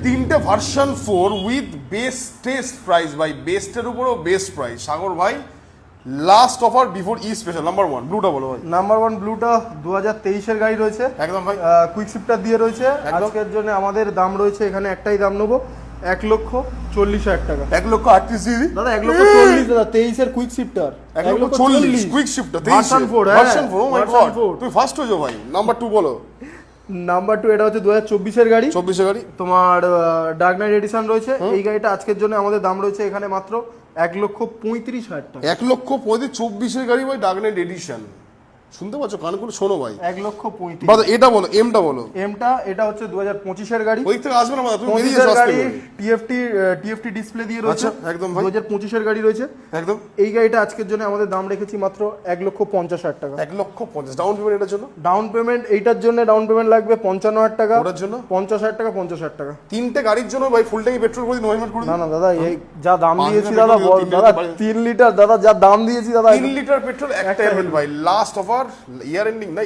তিনটে version 4 with bestest price ভাই, বেস্টের উপরও বেস্ট প্রাইস। সাগর ভাই লাস্ট অফার বিফোর ই স্পেশাল নাম্বার 1 ব্লুটা বলো ভাই। নাম্বার 1 ব্লুটা 2023 এর গাড়ি রয়েছে একদম ভাই, কুইক শিফটার দিয়ে রয়েছে। একদম। আজকের জন্য আমাদের দাম রয়েছে এখানে একটাই দাম নেবো 1,40,000 টাকা। 1,38,000 দিয়ে দিই দাদা 1,40,000 দাদা, 23 এর quick shifter 1,40,000 quick shift version 4 version 4 ও মাই ভার্সন গড, 4। তুই ফার্স্ট হয়ে যাও ভাই। নাম্বার 2 বলো। নাম্বার 2 এটা হচ্ছে 2024 এর গাড়ি, 24 এর গাড়ি, তোমার ডার্ক নাইট এডিশন রয়েছে। এই গাড়িটা আজকের জন্য আমাদের দাম রয়েছে এখানে মাত্র 1,35,000 টাকা। 1,35,000 24 এর গাড়ি ভাই, ডার্ক নাইট এডিশন। শুনতে পাচ্ছ, কান খুলে শোনো ভাই। 1,35,000। বাবা এটা বলো, এমটা বলো। এমটা এটা হচ্ছে 2025 এর গাড়ি, ওই থেকে আসবে না বাবা, তুমি 25 বেরিয়ে এর যাও গাড়ি, আসতে। টিএফটি ডিসপ্লে দিয়ে রয়েছে। আচ্ছা, একদম ভাই। 2025 এর গাড়ি রয়েছে একদম। এই গাড়িটা আজকের জন্য আমাদের দাম রেখেছি মাত্র 1,50,000 টাকা। 1,50,000 ডাউন পেমেন্ট এটার জন্য। ডাউন পেমেন্ট এইটার জন্য ডাউন পেমেন্ট লাগবে 55,000 টাকা। ওটার জন্য 50,000 টাকা, 50,000 টাকা। তিনটে গাড়ির জন্য ভাই ফুল ট্যাঙ্কি পেট্রোল করে দিন, পেমেন্ট করে না দিন। না দাদা, এই যা দাম 5 দিয়েছি লিটার দাদা, পেট্রোল, 3 দাদা লিটার 3 লিটার দাদা যা দাম দিয়েছি দাদা। 3 লিটার পেট্রোল একটা এমএল ভাই, লাস্ট অফার ইয়ার এন্ডিং না